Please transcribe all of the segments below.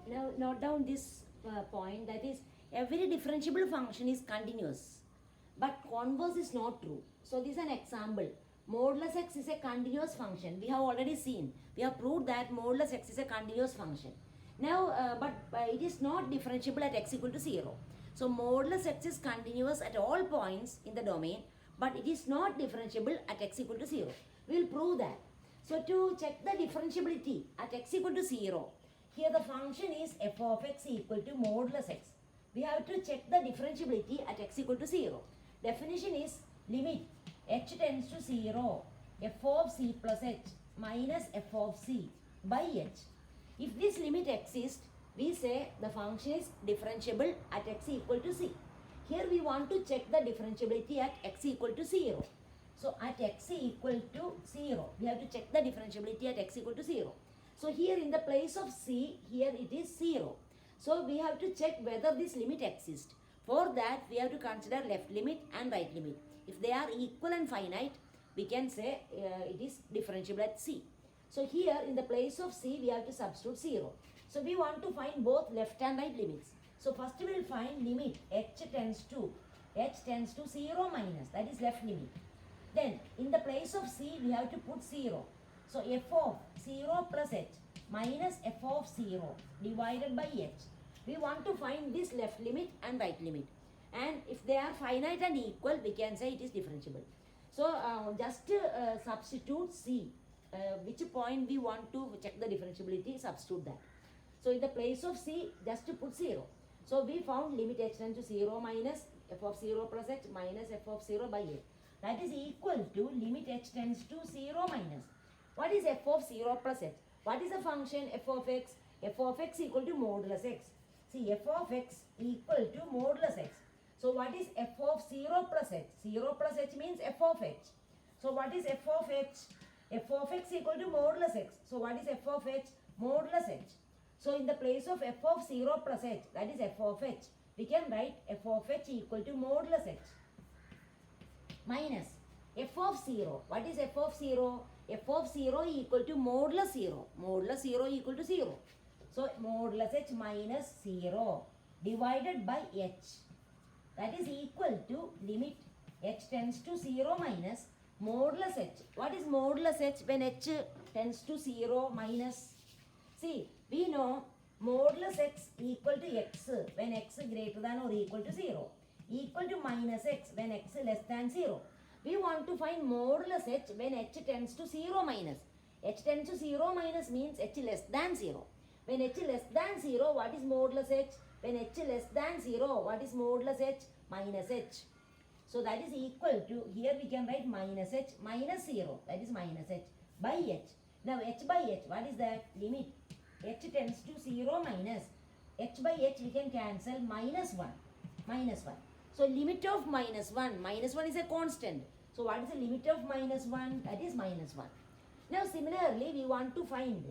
Now note down this point, that is every differentiable function is continuous, but converse is not true. So this is an example. Modulus x is a continuous function. We have already seen. We have proved that modulus x is a continuous function. Now, but it is not differentiable at x equal to 0. So modulus x is continuous at all points in the domain, but it is not differentiable at x equal to 0. We will prove that. So to check the differentiability at x equal to 0, here the function is f of x equal to modulus x. We have to check the differentiability at x equal to 0. Definition is limit h tends to 0 f of c plus h minus f of c by h. If this limit exists, we say the function is differentiable at x equal to c. Here we want to check the differentiability at x equal to 0. So at x equal to 0, we have to check the differentiability at x equal to 0. So here in the place of c, here it is 0. So we have to check whether this limit exists. For that, we have to consider left limit and right limit. If they are equal and finite, we can say it is differentiable at c. So here in the place of c, we have to substitute 0. So we want to find both left and right limits. So first we will find limit h tends to 0 minus, that is left limit. Then in the place of c, we have to put 0. So f of 0 plus h minus f of 0 divided by h. We want to find this left limit and right limit. And if they are finite and equal, we can say it is differentiable. So just substitute c. Which point we want to check the differentiability, substitute that. So in the place of c, just to put 0. So we found limit h tends to 0 minus f of 0 plus h minus f of 0 by h. That is equal to limit h tends to 0 minus. What is f of 0 plus h? What is the function f of x? F of x equal to modulus x. See, f of x equal to modulus x. So what is f of 0 plus h? 0 plus h means f of h. So what is f of h? F of x equal to modulus x. So what is f of h? Modulus h. So in the place of f of 0 plus h, that is f of h, we can write f of h equal to modulus h minus f of 0. What is f of 0? F of 0 equal to modulus 0. Modulus 0 equal to 0. So modulus h minus 0 divided by h. That is equal to limit h tends to 0 minus modulus h. What is modulus h when h tends to 0 minus? See, we know modulus x equal to x when x greater than or equal to 0. Equal to minus x when x less than 0. We want to find modulus h when h tends to 0 minus. H tends to 0 minus means h less than 0. When h less than 0, what is modulus h? When h less than 0, what is modulus h? Minus h. So that is equal to, here we can write minus h minus 0, that is minus h by h. Now h by h, what is that? Limit h tends to 0 minus h by h, we can cancel minus 1. Minus 1. So limit of minus 1 is a constant. So what is the limit of minus 1? That is minus 1. Now similarly, we want to find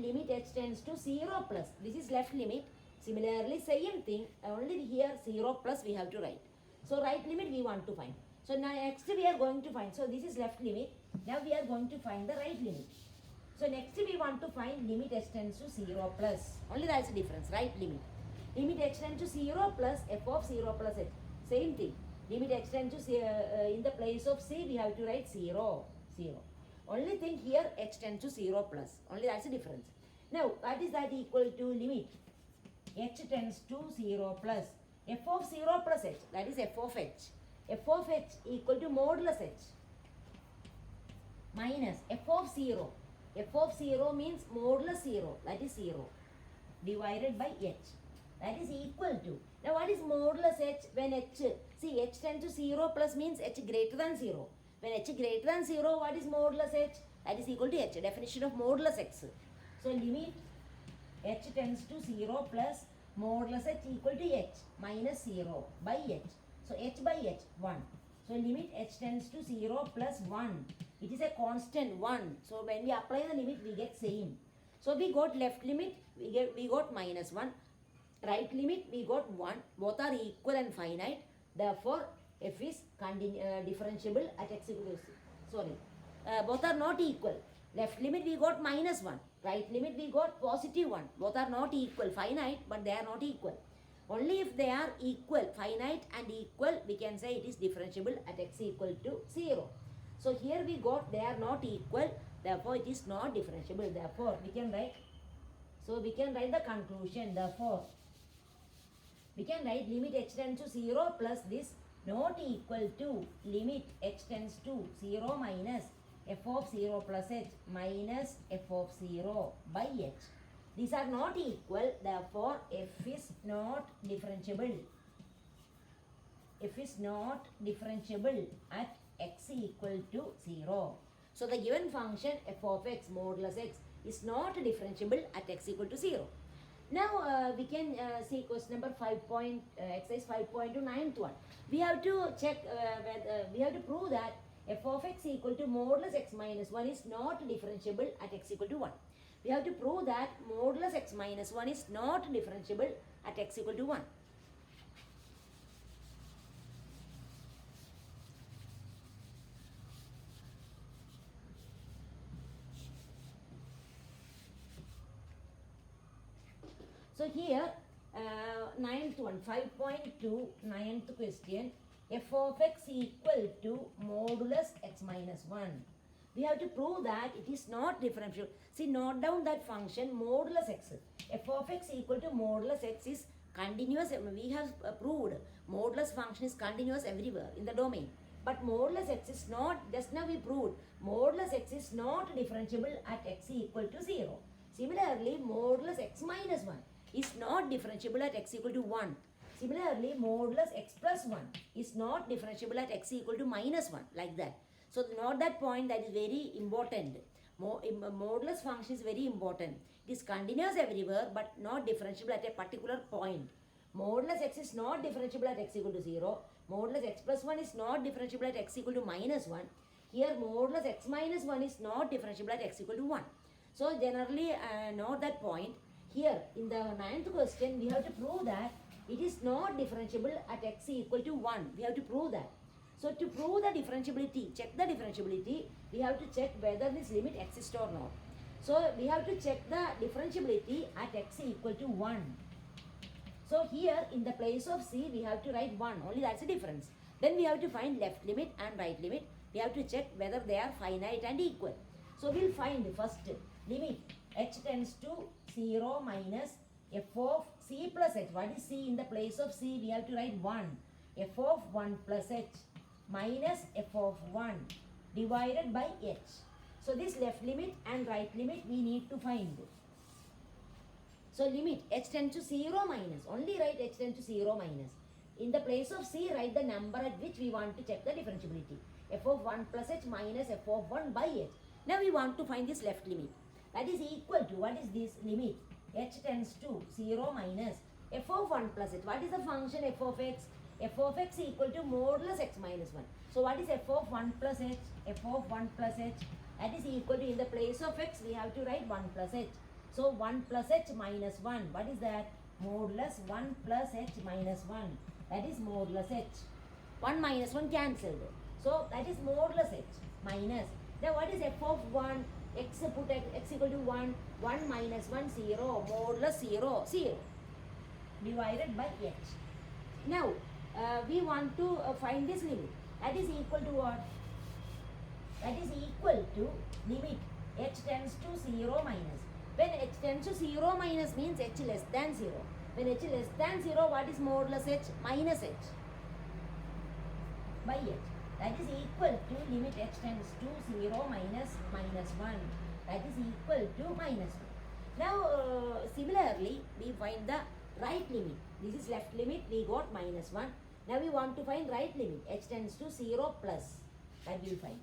limit h tends to 0 plus. This is left limit. Similarly, same thing, only here 0 plus we have to write. So right limit we want to find. So now next we are going to find, so this is left limit. Now we are going to find the right limit. So next we want to find limit h tends to 0 plus. Only that's the difference, right limit. Limit h tends to 0 plus f of 0 plus h. Same thing. Limit h tends to, in the place of c, we have to write 0. Only thing here h tends to 0 plus. Only that's the difference. Now, what is that equal to limit? H tends to 0 plus f of 0 plus h. That is f of h. F of h equal to modulus h minus f of 0. F of 0 means modulus 0. That is 0 divided by h. That is equal to. Now what is modulus h when h? See, h tends to 0 plus means h greater than 0. When h greater than 0, what is modulus h? That is equal to h. Definition of modulus x. So limit h tends to 0 plus modulus h equal to h minus 0 by h. So h by h, 1. So limit h tends to 0 plus 1. It is a constant 1. So when we apply the limit, we get same. So we got left limit, we got minus 1. Right limit, we got 1. Both are equal and finite. Therefore, f is differentiable at x equal to, both are not equal. Left limit we got minus 1. Right limit we got positive 1. Both are not equal. Finite, but they are not equal. Only if they are equal, finite and equal, we can say it is differentiable at x equal to 0. So here we got they are not equal. Therefore, it is not differentiable. Therefore, we can write. So we can write the conclusion. Therefore, we can write limit x tends to 0 plus this not equal to limit x tends to 0 minus f of 0 plus h minus f of 0 by h. These are not equal, therefore f is not differentiable. F is not differentiable at x equal to 0. So the given function f of x modulus x is not differentiable at x equal to 0. Now we can see question number 5 exercise 5.2 9th one. We have to check whether we have to prove that f of x equal to modulus x minus 1 is not differentiable at x equal to 1. We have to prove that modulus x minus 1 is not differentiable at x equal to 1. So here, ninth one, 5.2, ninth question, f of x equal to modulus x minus 1. We have to prove that it is not differentiable. See, note down that function modulus x. F of x equal to modulus x is continuous. We have proved modulus function is continuous everywhere in the domain. But modulus x is not, just now we proved, modulus x is not differentiable at x equal to 0. Similarly, modulus x minus 1 is not differentiable at x equal to 1. Similarly, modulus x plus 1 is not differentiable at x equal to minus 1, like that. So, note that point, that is very important. Modulus function is very important. It is continuous everywhere but not differentiable at a particular point. Modulus x is not differentiable at x equal to 0. Modulus x plus 1 is not differentiable at x equal to minus 1. Here, modulus x minus 1 is not differentiable at x equal to 1. So, generally, note that point. Here, in the 9th question, we have to prove that it is not differentiable at x equal to 1. We have to prove that. So, to prove the differentiability, check the differentiability, we have to check whether this limit exists or not. So, we have to check the differentiability at x equal to 1. So, here, in the place of c, we have to write 1. Only that's the difference. Then we have to find left limit and right limit. We have to check whether they are finite and equal. So, we'll find first limit h tends to 0 minus f of c plus h. What is c? In the place of c, we have to write 1. F of 1 plus h minus f of 1 divided by h. So, this left limit and right limit we need to find. So, limit h tends to 0 minus. Only write h tends to 0 minus. In the place of c, write the number at which we want to check the differentiability. F of 1 plus h minus f of 1 by h. Now, we want to find this left limit. That is equal to, what is this limit? H tends to 0 minus f of 1 plus h. What is the function f of x? F of x equal to modulus x minus 1. So, what is f of 1 plus h? F of 1 plus h. That is equal to, in the place of x, we have to write 1 plus h. So, 1 plus h minus 1. What is that? Modulus 1 plus h minus 1. That is modulus h. 1 minus 1 cancelled. So, that is modulus h minus. Now, what is f of 1? X put x equal to 1, 1 minus 1, 0, modulus 0, 0, divided by h. Now, we want to find this limit. That is equal to what? That is equal to limit h tends to 0 minus. When h tends to 0 minus means h less than 0. When h less than 0, what is modulus h? Minus h by h. That is equal to limit h tends to 0 minus minus 1. That is equal to minus 1. Now, similarly, we find the right limit. This is left limit, we got minus 1. Now, we want to find right limit. H tends to 0 plus. That we will find.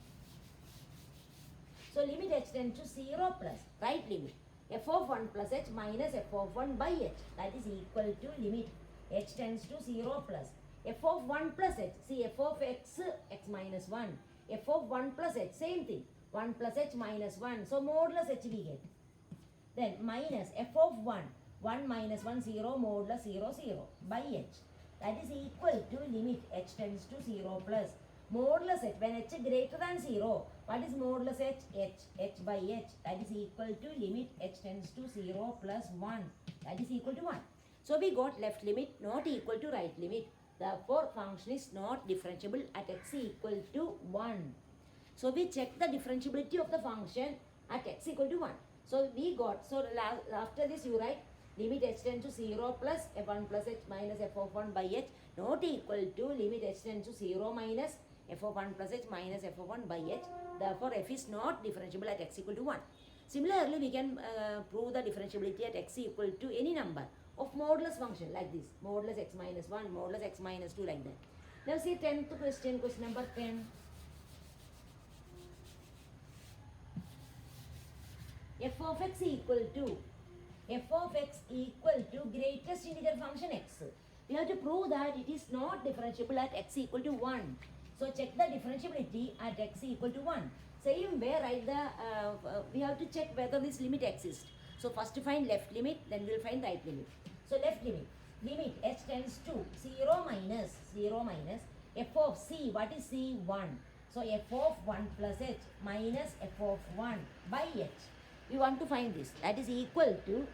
So, limit h tends to 0 plus. Right limit. F of 1 plus h minus f of 1 by h. That is equal to limit h tends to 0 plus. F of 1 plus h, see f of x, x minus 1. F of 1 plus h, same thing. 1 plus h minus 1. So, modulus h we get. Then minus f of 1. 1 minus 1, 0, modulus 0, 0 by h. That is equal to limit h tends to 0 plus. Modulus h, when h greater than 0, What is modulus h? H by h, that is equal to limit h tends to 0 plus 1, that is equal to 1. So we got left limit not equal to right limit. Therefore, function is not differentiable at x equal to 1. So we check the differentiability of the function at x equal to 1. So we got, so after this you write limit h tends to 0 plus f1 plus h minus f of 1 by h not equal to limit h tends to 0 minus f of 1 plus h minus f of 1 by h. Therefore, f is not differentiable at x equal to 1. Similarly, we can prove the differentiability at x equal to any number of modulus function like this. Modulus x minus 1, modulus x minus 2 like that. Now see 10th question, question number 10. F of x equal to greatest integer function x. We have to prove that it is not differentiable at x equal to 1. So check the differentiability at x equal to 1. Same way, write the, we have to check whether this limit exists. So first find left limit, then we will find right limit. So left limit, limit h tends to 0 minus f of c, what is c? 1. So f of 1 plus h minus f of 1 by h. We want to find this, that is equal to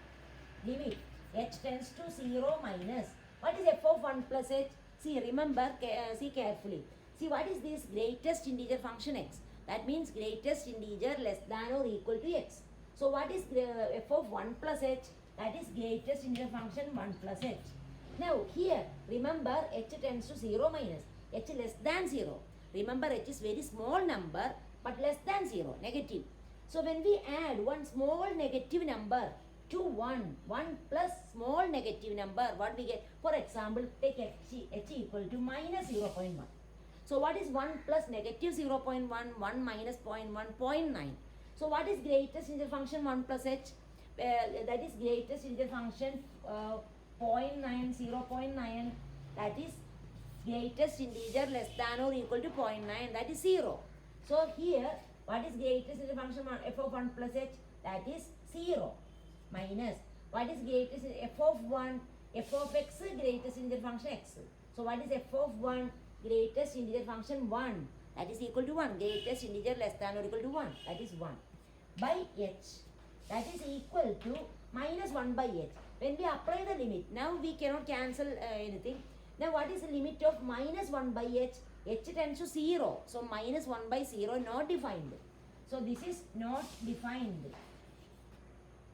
limit h tends to 0 minus, what is f of 1 plus h? See, remember, see carefully. See, what is this? Greatest integer function x. That means greatest integer less than or equal to x. So what is f of 1 plus h? That is greatest integer function 1 plus h. Now here, remember h tends to 0 minus, h less than 0. Remember, h is very small number but less than 0, negative. So when we add one small negative number to 1 plus small negative number, what we get? For example, take h equal to minus 0.1. So what is 1 plus negative 0.1, 1 minus 0.1, 0.9. So what is greatest integer function 1 plus h? That is greatest integer function 0.9, 0.9. That is greatest integer less than or equal to 0.9, that is 0. So here, what is greatest integer function f of 1 plus h? That is 0 minus, what is greatest f of 1? F of x, greatest integer function x. So what is f of 1? Greatest integer function 1, that is equal to 1. Greatest integer less than or equal to 1, that is 1 by h, that is equal to minus 1 by h. When we apply the limit, now we cannot cancel anything. Now what is the limit of minus 1 by h? H tends to 0. So minus 1 by 0 not defined. So this is not defined.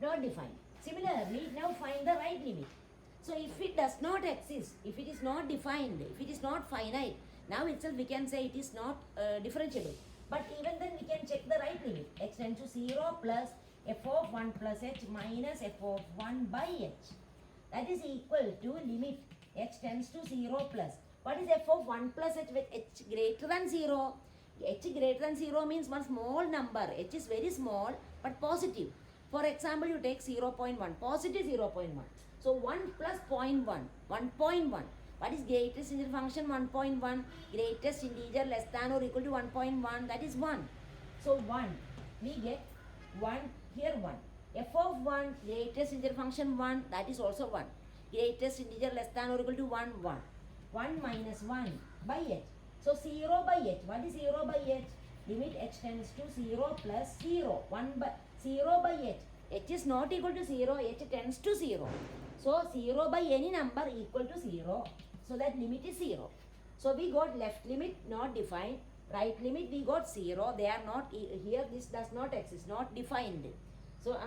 Not defined. Similarly, now find the right limit. So if it does not exist, if it is not defined, if it is not finite, now itself we can say it is not differentiable. But even then we can check the right limit. H tends to 0 plus f of 1 plus h minus f of 1 by h. That is equal to limit h tends to 0 plus. What is f of 1 plus h with h greater than 0? H greater than 0 means one small number. H is very small but positive. For example, you take 0.1, positive 0.1. So 1 plus 0.1, 1.1. What is greatest integer function? 1.1. Greatest integer less than or equal to 1.1, that is 1. So 1, we get 1, here 1. F of 1, greatest integer function 1, that is also 1. Greatest integer less than or equal to 1, 1. 1 minus 1 by h. So 0 by h. What is 0 by h? Limit h tends to 0 plus 0. 1 by 0 by h. H is not equal to 0, h tends to 0. So 0 by any number equal to 0. So that limit is 0. So we got left limit not defined. Right limit we got 0. They are not, here this does not exist, not defined. So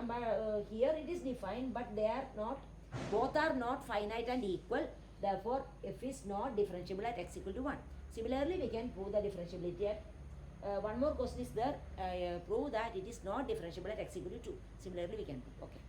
here it is defined but they are not, both are not finite and equal. Therefore f is not differentiable at x equal to 1. Similarly, we can prove the differentiability at one more question is there, prove that it is not differentiable at x equal to 2. Similarly, we can prove. Okay.